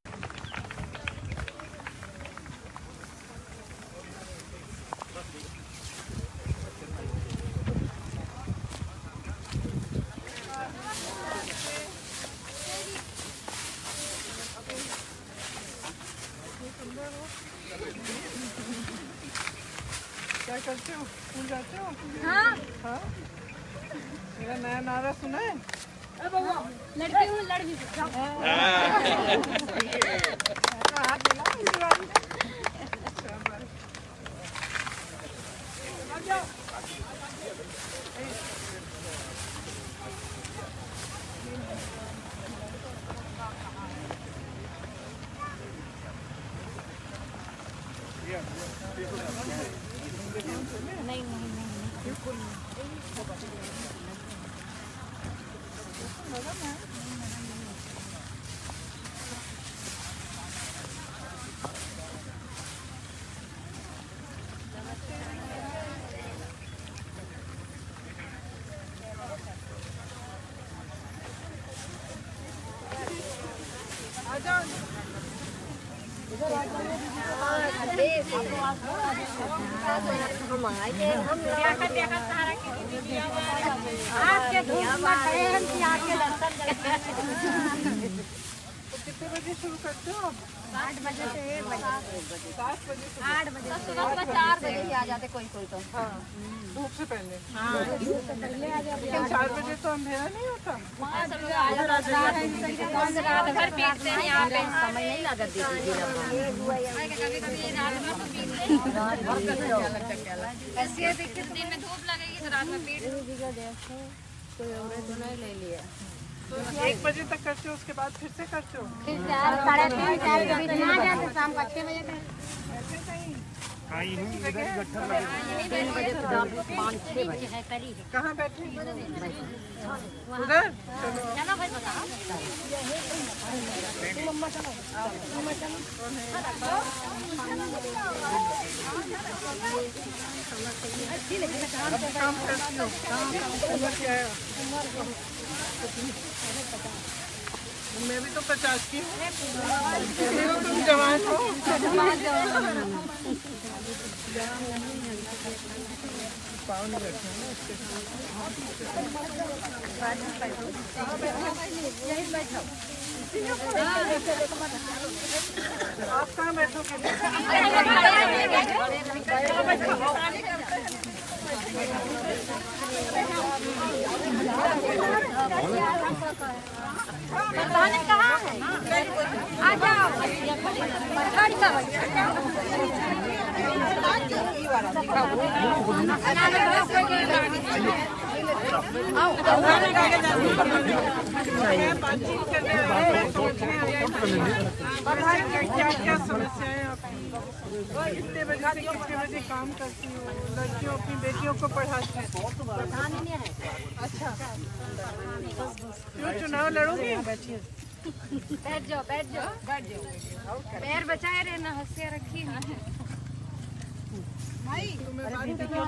क्या करते हो? स्कूल जाते हो? हाँ। हाँ? मेरा नया नारा सुना है? लड़की हूँ, लड़ भी सकता हूँ। हाथ मिलाओ इस बार। नहीं बिल्कुल कितने बजे शुरू करते हो? 8 बजे से 1 बजे। 7 बजे से 8 बजे सुबह 4 बजे ही आ जाते कोई तो। हाँ, धूप से पहले। धूप से पहले आ जाते। लेकिन 4 बजे तो अंधेरा नहीं होता। रात भर पीटते हैं यहाँ पे, समय नहीं लगा दीदी। कभी-कभी रात में पीटते हैं। ऐसे देखते दिन में धूप लगेगी तो रात में पीट कोई और तो नहीं ले लिया। 1 बजे तक करते हो, उसके बाद फिर से करते हो? फिर 4 साढ़े 3 4 के बीच में आ जाते, शाम को 6 बजे तक। 3 बजे तो 5 6 बजे है करीब। कहाँ बैठे? उधर? चलो भाई बताओ। काम करती हो? उम्र क्या है? मैं भी तो 50 की हूँ। तुम जवान हो? पाँव नहीं बैठे ना उसके। आप कहाँ बैठोगे? कहाँ है? आ जाओ। बातचीत करने आए क्या समस्याएं आपकी? कितने बजे से कितने बजे काम करती हो? लड़कियों अपनी बेटियों को पढ़ाती हो? अच्छा, क्यों चुनाव लड़ोगी? बैठ जाओ बैठ जाओ बैठ जाओ। पैर बचाए रहना, हंसिया रखी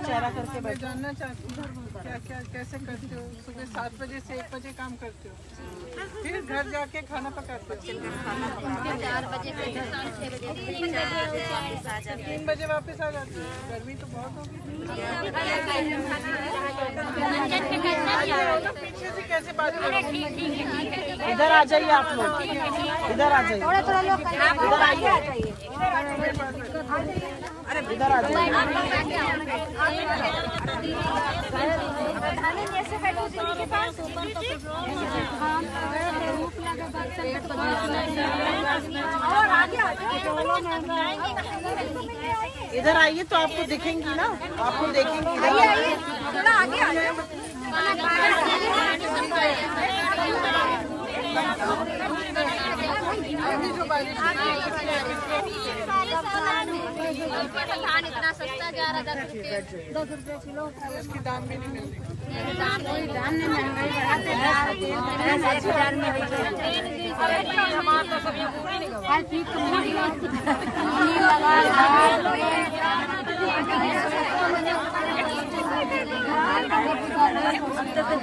चेहरा करके मैं जानना चाहती हूँ क्या क्या कैसे करते हो? सुबह 7 बजे से 1 बजे काम करते हो, फिर घर जाके खाना पकाते हो, 4 बजे से 6 बजे 3 बजे वापस आ जाते हो। गर्मी तो बहुत होगी। पीछे से कैसे बात करोगे? इधर आ जाइए आप लोग, इधर आ जाइए, थोड़ा लोग इधर आइए। अरे इधर आ जाइए। इधर आइए तो आपको दिखेंगी ना, आपको देखेंगी। थोड़ा आगे आ जाओ। धान इतना सस्ता जा रहा, 10 रुपये किलो। इसकी दाम भी नहीं मिलती। दाम नहीं, महंगाई बढ़ाते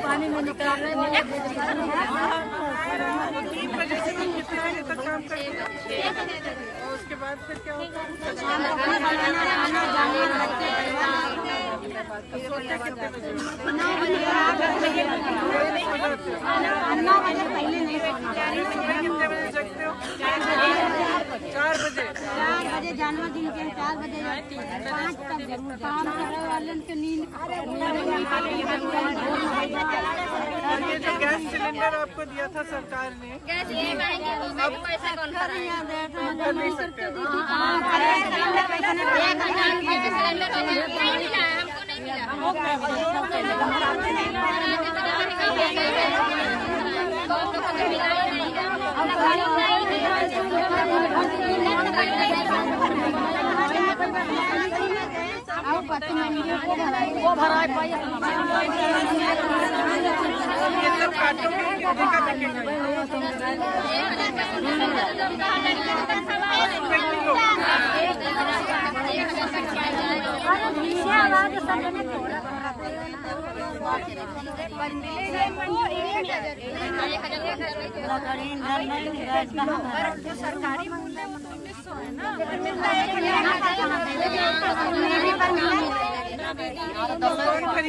पानी में निकाल रहे हैं। 3 बजे से कितने बजे तक काम कर दिया? और उसके बाद फिर क्या होता है? सोते कितने बजे? 9 बजे पहले नहीं सोना। सुबह कितने बजे जगते हो? 4 बजे। 4 बजे जन्मदिन के 4 बजे 5 तक जरूर काम करे वाले के नींद। और ये जो गैस सिलेंडर आपको दिया था सरकार ने, गैस ये महंगी हो गई, पैसा कौन भरा? कर नहीं सकते? सिलेंडर नहीं मिला है, हमको नहीं मिला। वो भरा ये सब काटोगे कितने का बिकेगा? 1000 सरकारी मूल्य 1900 है ना, कौन खरीदता है?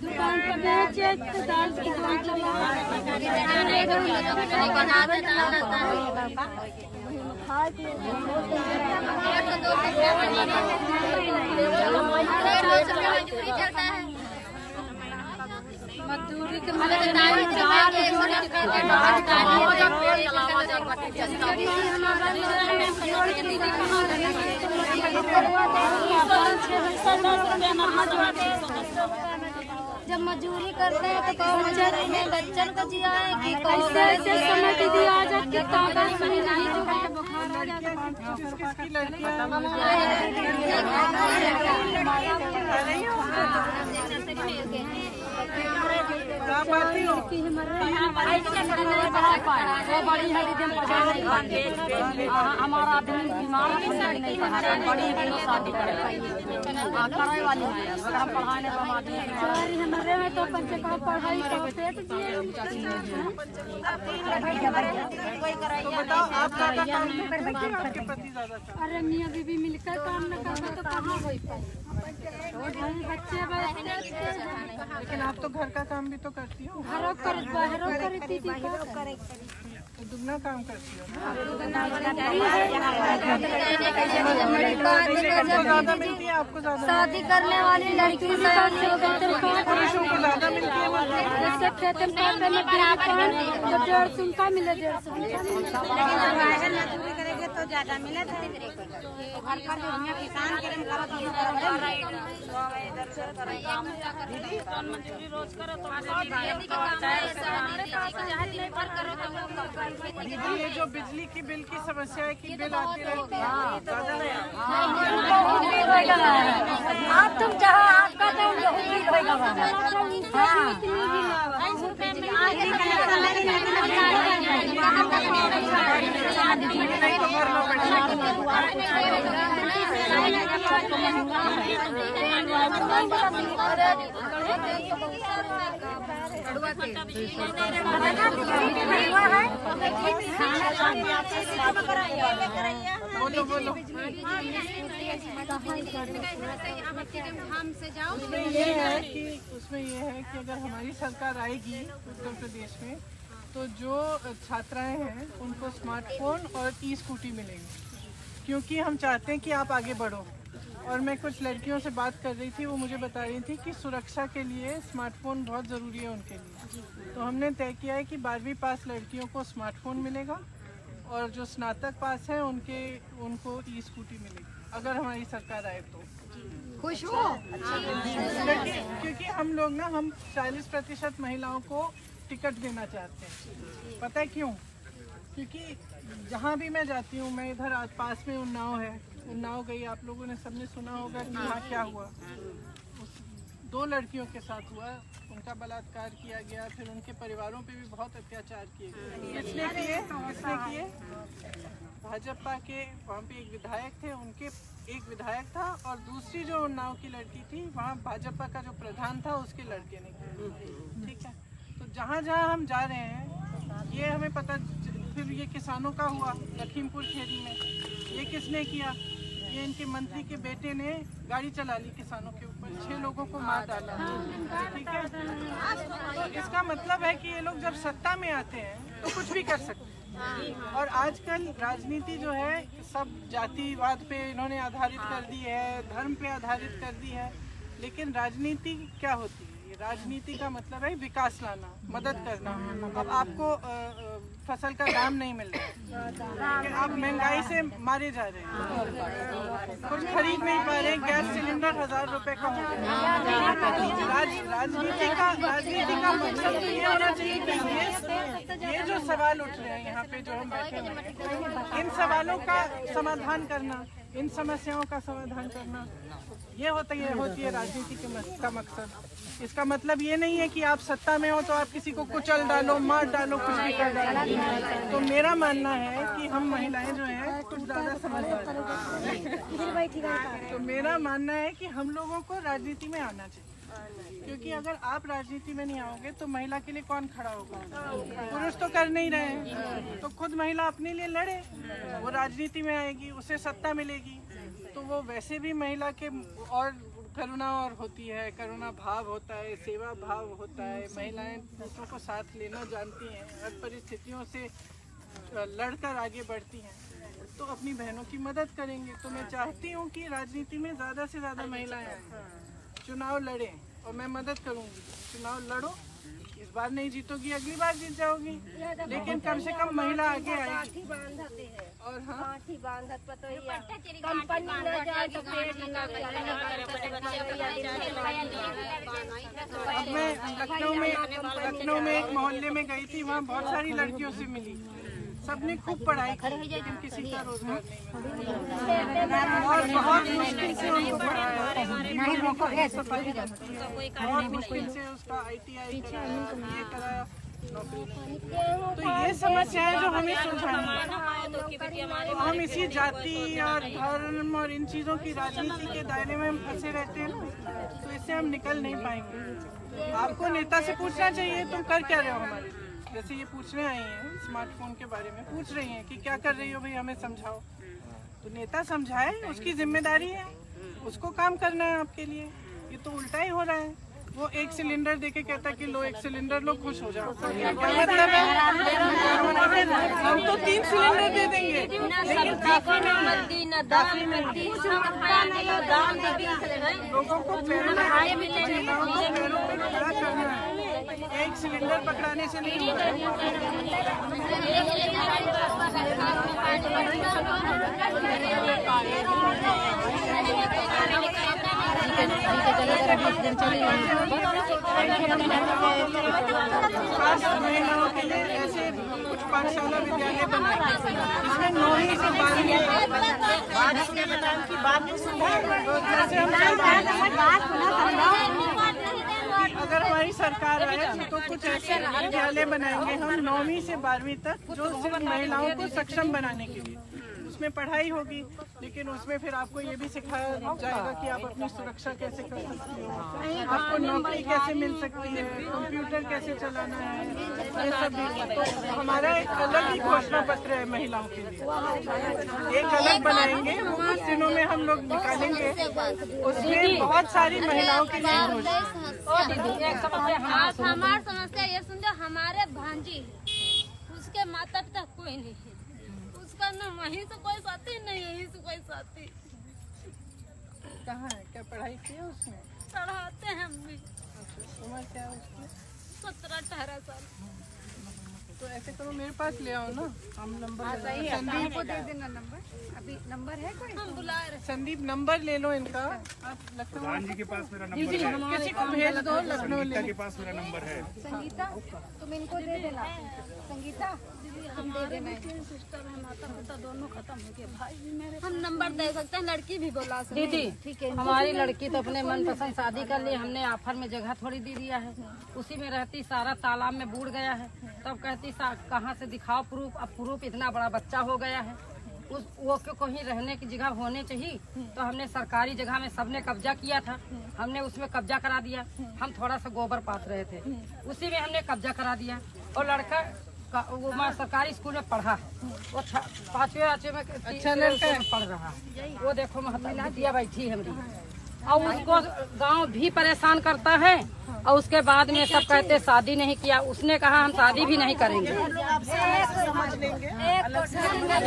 दुकान पे बेचे दाल की दुकान मजदूरी के जब मजदूरी करते हैं तो बच्चन को जिया है कि कैसे समय दीदी आ जाती है कागज सही नहीं जो बुखार आ जाता है। किसकी लड़कियां? आप आती हो? हमारा आदमी बीमार नहीं बड़ी शादी करे वाली है, हम पढ़ाने हमारे में तो बच्चे का पढ़ाई का पेट तो बताओ आप ज्यादा काम नहीं करते कि आपके पति ज्यादा काम? अरे मियाँ बीबी मिलकर काम न करते तो कहाँ हो बच्चे लेकिन आप तो घर का काम भी तो करती हो, बाहरों करती थी तो दुगना काम करती हो ना? ज्यादा मिलती है आपको? ज्यादा शादी करने वाली लड़की पुरुषों को ज्यादा मिलती है? जैसे खेतन पाते में 150 का मिले 150 करेंगे तो ज्यादा मिले घर पर किसान ये जो बिजली की बिल की समस्या है कि बिल आती रहती है, आप तुम जहाँ आपका तो बोलो। उसमें ये है कि अगर हमारी सरकार आएगी उत्तर प्रदेश में तो जो छात्राएं हैं उनको स्मार्टफोन और ई-स्कूटी मिलेंगी, क्योंकि हम चाहते हैं कि आप आगे बढ़ो। और मैं कुछ लड़कियों से बात कर रही थी, वो मुझे बता रही थी कि सुरक्षा के लिए स्मार्टफोन बहुत ज़रूरी है उनके लिए। तो हमने तय किया है कि 12वीं पास लड़कियों को स्मार्टफोन मिलेगा और जो स्नातक पास हैं उनको ई-स्कूटी मिलेगी, अगर हमारी सरकार आए तो। खुश हो? क्योंकि हम लोग ना 40% महिलाओं को टिकट देना चाहते हैं। पता है क्यों? क्योंकि जहाँ भी मैं जाती हूँ, मैं इधर पास में उन्नाव है, उन्नाव गई, आप लोगों ने सबने सुना होगा कि वहाँ क्या हुआ। 2 लड़कियों के साथ हुआ, उनका बलात्कार किया गया, फिर उनके परिवारों पे भी बहुत अत्याचार किए गए। किसने किए? भाजपा के वहाँ पे एक विधायक थे, उनके एक विधायक था और दूसरी जो उन्नाव की लड़की थी वहाँ भाजपा का जो प्रधान था उसके लड़के ने किया। ठीक है, तो जहाँ जहाँ हम जा रहे हैं ये हमें पता, फिर ये किसानों का हुआ लखीमपुर खीरी में, ये किसने किया? ये इनके मंत्री के बेटे ने गाड़ी चला ली किसानों के ऊपर, 6 लोगों को मार डाला। ठीक है, तो इसका मतलब है कि ये लोग जब सत्ता में आते हैं तो कुछ भी कर सकते हैं। और आजकल राजनीति जो है सब जातिवाद पे इन्होंने आधारित कर दी है, धर्म पे आधारित कर दी है। लेकिन राजनीति क्या होती है? राजनीति का मतलब है विकास लाना, मदद करना। अब आपको फसल का दाम नहीं मिल रहा है, आप महंगाई से मारे जा रहे हैं, कुछ खरीद नहीं पा रहे हैं, गैस सिलेंडर 1000 रुपए का हो गया। राजनीति का मतलब तो ये होना चाहिए कि ये जो सवाल उठ रहे हैं यहाँ पे जो हम बैठे हैं, इन सवालों का समाधान करना, इन समस्याओं का समाधान करना, ये होती है राजनीति का मकसद। इसका मतलब ये नहीं है कि आप सत्ता में हो तो आप किसी को कुचल डालो, मार डालो, कुछ भी कर डालो। तो मेरा मानना है कि हम महिलाएं जो हैं कुछ ज़्यादा समझदार हैं। तो मेरा मानना है कि हम लोगों को राजनीति में आना चाहिए, क्योंकि अगर आप राजनीति में नहीं आओगे तो महिला के लिए कौन खड़ा होगा? पुरुष तो कर नहीं रहे हैं, तो खुद महिला अपने लिए लड़े, वो राजनीति में आएगी, उसे सत्ता मिलेगी, तो वो वैसे भी महिला के और करुणा और होती है, करुणा भाव होता है, सेवा भाव होता है। महिलाएं दूसरों को साथ लेना जानती हैं, हर परिस्थितियों से लड़कर आगे बढ़ती हैं, तो अपनी बहनों की मदद करेंगे। तो मैं चाहती हूँ कि राजनीति में ज़्यादा से ज़्यादा महिलाएं आएं, चुनाव लड़ें, और मैं मदद करूँगी। चुनाव लड़ो, इस बार नहीं जीतोगी अगली बार जीत जाओगी, लेकिन कम से कम महिला आगे आएगी। और हाँ, अब मैं लखनऊ में एक मोहल्ले में गई थी, वहाँ बहुत सारी लड़कियों से मिली, सबने खूब पढ़ाई की, लेकिन किसी का रोजगार नहीं मिला और बहुत मुश्किल से उनको पढ़ाया, बहुत मुश्किल से उसका ITI कराया, ये कराया, नौकरी। तो ये समस्याएं जो हमें सुलझानी है, तो हम इसी जाति और धर्म और इन चीज़ों की राजनीति के दायरे में हम फंसे रहते हैं, तो इससे हम निकल नहीं पाएंगे। आपको नेता से पूछना चाहिए तुम कर क्या रहे हो हमारे लिए। जैसे ये पूछने आई हैं स्मार्टफोन के बारे में, पूछ रही हैं कि क्या कर रही हो भाई, हमें समझाओ। तो नेता समझाए, उसकी जिम्मेदारी है, उसको काम करना है आपके लिए। ये तो उल्टा ही हो रहा है, वो 1 सिलेंडर देके कहता है कि लो 1 सिलेंडर लो, खुश हो जाओ। क्या मतलब है? हम तो 3 सिलेंडर दे देंगे, लेकिन लोगों को पैरों पे खड़ा करना है, 1 सिलेंडर पकड़ाने से नहीं होगा। महिलाओं के लिए ऐसे कुछ पाठशाला विद्यालय बनाए, इसमें 9वीं से 12वीं अगर हमारी सरकार आए तो कुछ ऐसे विद्यालय बनाएंगे हम 9वीं से 12वीं तक, जो सिर्फ महिलाओं को सक्षम बनाने के लिए। उसमें पढ़ाई होगी, लेकिन उसमें फिर आपको ये भी सिखाया जाएगा कि आप अपनी सुरक्षा कैसे कर सकती हो, आपको नौकरी कैसे मिल सकती है, कंप्यूटर कैसे चलाना है, ये सब भी। तो हमारा एक अलग ही घोषणा पत्र है महिलाओं के लिए, एक अलग बनाएंगे, वो कुछ दिनों में हम लोग निकालेंगे, उसमें बहुत सारी महिलाओं के लिए हमारी समस्या ये सुन, हमारे भांजी उसके माता पिता कोई नहीं है, उसका न वहीं से कोई साथी नहीं, यहीं से कोई साथी। कहाँ है? क्या पढ़ाई की है उसने? पढ़ाते हैं हम भी। उम्र क्या है उसकी? 17-18 साल। तो ऐसे करो, मेरे पास ले आओ ना, हम नंबर संदीप को दे देना नंबर। अभी नंबर है कोई? हम बुला रहे। संदीप नंबर ले लो इनका। आप लखनऊ जी के पास मेरा नंबर है, किसी को भेज दो, लखनऊ ले के पास मेरा नंबर है। संगीता तुम इनको दे देना। संगीता तुम दे देना। सिस्टर है, माता पिता दोनों खत्म हो गए, भाई भी मेरे। हम नंबर दे सकते हैं, लड़की भी बुला सकते हैं। दीदी ठीक है, हमारी लड़की तो अपने मनपसंद शादी कर ली, हमने ऑफर में जगह थोड़ी दे दिया है, उसी में रहती, सारा तालाब में बूढ़ गया है। तब कहती कहाँ से दिखाओ प्रूफ, अब प्रूफ इतना बड़ा बच्चा हो गया है, वो कहीं रहने की जगह होने चाहिए। तो हमने सरकारी जगह में सबने कब्जा किया था, हमने उसमें कब्जा करा दिया। हम थोड़ा सा गोबर पात रहे थे, उसी में हमने कब्जा करा दिया। और लड़का वो सरकारी स्कूल में पढ़ा है, वो 5वीं में अच्छा लड़का है। पढ़ रहा है। वो देखो महतिया बैठी है मेरी, और उसको गांव भी परेशान करता है। और उसके बाद में सब कहते शादी नहीं किया, उसने कहा हम शादी भी नहीं करेंगे।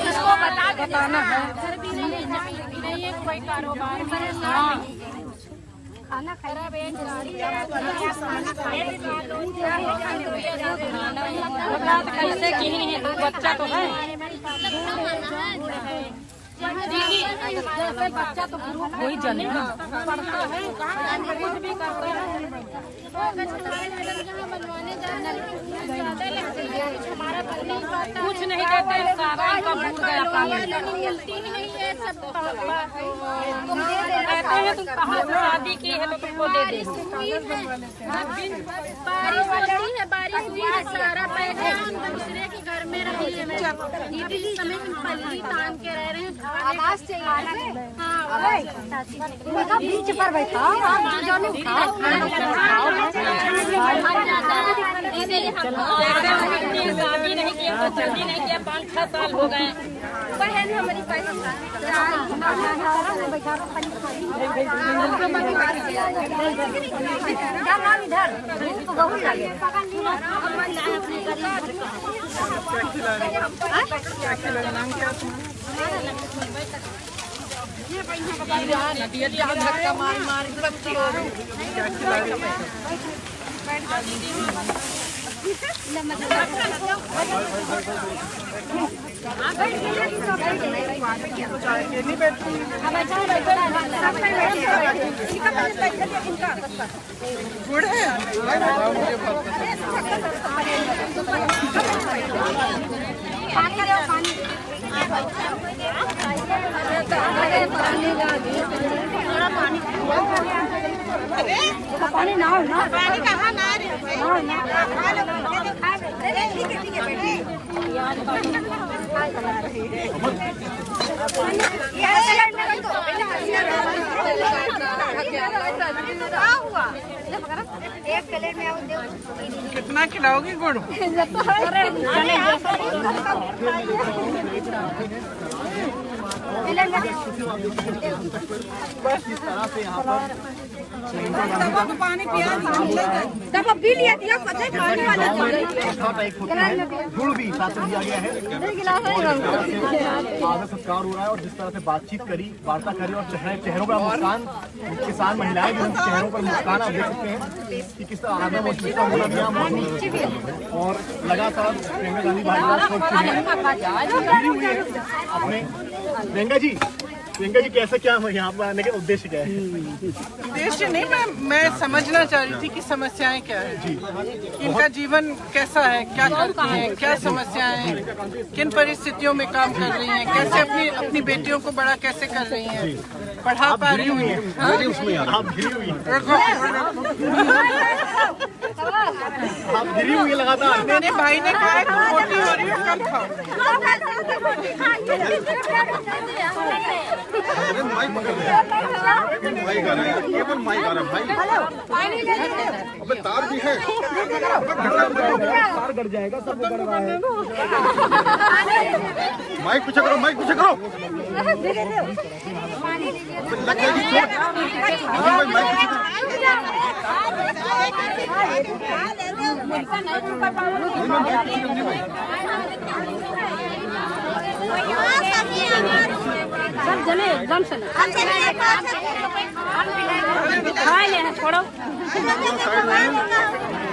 इसको बताना है कोई कारोबार खाना खराब है, कैसे की है, बच्चा तो है दीदी, जैसे बच्चा तो कोई जाने पढ़ता है, कुछ भी करता है। कुछ नहीं कहते, सारा का भूल गया कहते हैं तुम कहाँ से शादी की है तो तुमको दे दे। बारिश हुई है, सारा पैसा दूसरे के घर में रही है। इस समय पल्ली तान के रह रहे हैं। आवाज चाहिए। बीच पर बैठा शादी नहीं किया तो जल्दी नहीं किया, 5-6 साल हो गए। बहन हमारी इधर धूप बहुत लगे। धक्का मार मार गुड़ है। पानी ना पानी कहाँ ना एक प्लेट में कितना खिलाओगी गुड़? पानी पिया तब पी लिया दिया पता है पानी वाला गुड़ भी साथ में दिया गया है। आदर सत्कार हो रहा है और जिस तरह से बातचीत करी, वार्ता करी और चेहरों पर मुस्कान, किसान महिलाएं जो चेहरों पर मुस्कान आप देख सकते हैं कि किस तरह आदर और शिष्टा होना भी यहाँ मौजूद है। और लगातार प्रियंका गांधी अपने प्रियंका जी कैसे क्या यहाँ पर आने का उद्देश्य क्या है? उद्देश्य नहीं, मैं समझना चाह रही थी कि समस्याएं क्या है, इनका जीवन कैसा है, क्या करती हैं, क्या समस्याएं हैं, किन परिस्थितियों में काम कर रही हैं, कैसे अपनी बेटियों को बड़ा कैसे कर रही हैं, पढ़ा पा रही हुई हैं। आप गिरी हुई है लगातार। मेरे भाई ने कहा कि मोटी हो रही है, कम खाओ। अबे तार भी है, तार कट जाएगा सब। माइक पीछे करो, माइक पीछे करो। सब जने एकदम से छोड़ो।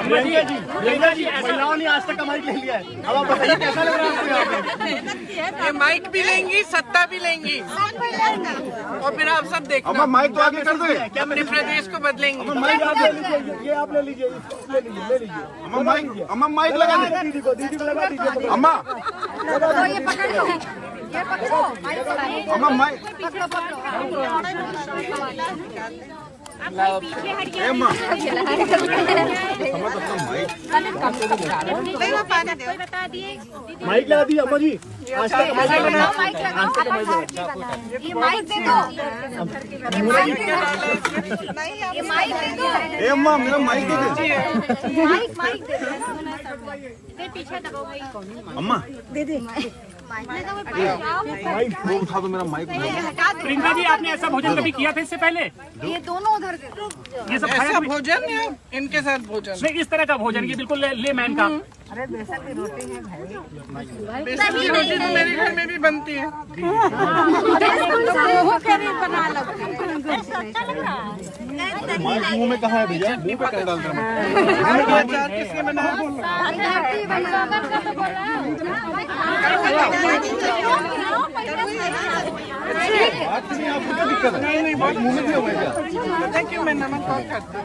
प्रियंका जी महिलाओं ने आज तक का माइक ले लिया है, अब आप बताइए कैसा लग रहा है आपको यहाँ पे? ये माइक भी लेंगी, सत्ता भी लेंगी, और फिर आप सब देखना। अब माइक तो आगे कर दो, क्या अपने प्रदेश को बदलेंगी। माइक आप ले लीजिए, ये आप ले लीजिए, ले लीजिए। अम्मा माइक लगा दीजिए, दीदी को लगा दीजिए। अम्मा ये पकड़ लो, ये पकड़ो, अम्मा माइक पकड़ो। माइक लगा दी अम्मा जी। आज तक माइक लगा ये माइक दे दो, ये माइक दे दो, ए अम्मा मेरा माइक दे दे। माइक दे दो। पीछे दबो भाई। अम्मा माइक वो उठा दो मेरा माइक। प्रियंका जी, आपने ऐसा भोजन कभी किया था इससे पहले? ये दोनों उधर दे दो। ये सब ऐसा भोजन या इनके साथ भोजन? नहीं, इस तरह का भोजन, ये बिल्कुल लेमैन का। बेसन की रोटी तो मेरे घर में भी बनती है। माइक मुंह में कहाँ है भैया? मुंह पे क्या डाल रहे हैं? अचार किसने बनाया? बात नहीं, आपको क्या दिक्कत है? नहीं बात मुंह में क्यों है क्या? पता है क्यों मैं नमक कम खाती हूँ?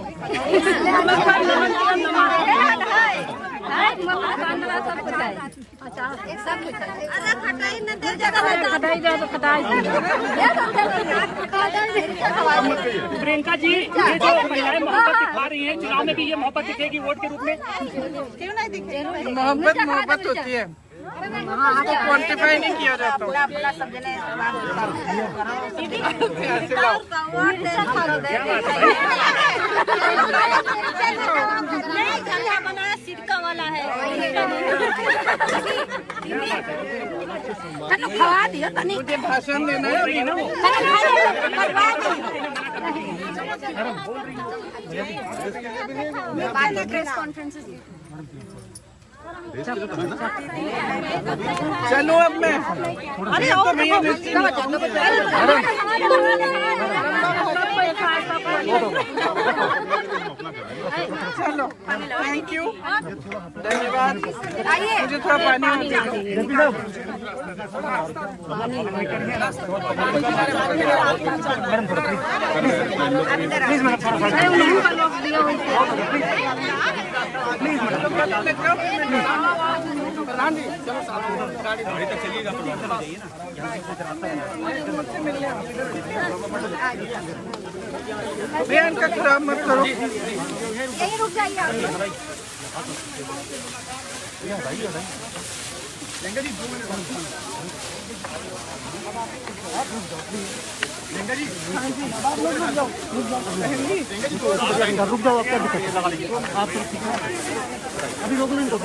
प्रियंका जी, ये जो महिलाएं मोहब्बत दिखा रही हैं, चुनाव में भी ये मोहब्बत दिखेगी वोट के रूप में? मोहब्बत होती है, उसको क्वांटिफाई नहीं किया जाता। सिरका वाला है। मुझे भाषण देना है। बाद में प्रेस कॉन्फ्रेंसेस। चलो अब मैं तो भैया चलो, थैंक यू, धन्यवाद। मुझे थोड़ा पानी बयान का खराब मत करो। यही रुक जाइए आप। रुक जाओ, आपका दिक्कत है, लगा लीजिए आप। अभी रोक नहीं तो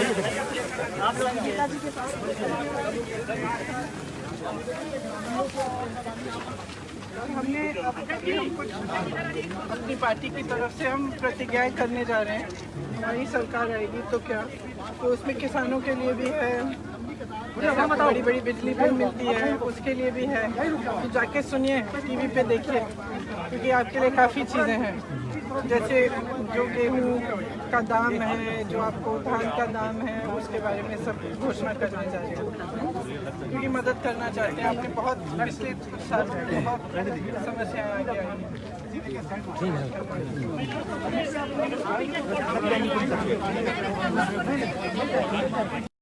हमने अपनी पार्टी की तरफ से हम प्रतिज्ञाएं करने जा रहे हैं। हमारी सरकार आएगी तो क्या, तो उसमें किसानों के लिए भी है, बड़ी बड़ी बिजली बिल मिलती है उसके लिए भी है। तो जाके सुनिए, टीवी पे देखिए, क्योंकि आपके लिए काफ़ी चीज़ें हैं, जैसे जो गेहूँ का दाम है, जो आपको धान का दाम है, उसके बारे में सब घोषणा करना चाहते हैं, क्योंकि मदद करना चाहते हैं। आपने बहुत पिछले कुछ साल में बहुत समस्याएं आगे आई।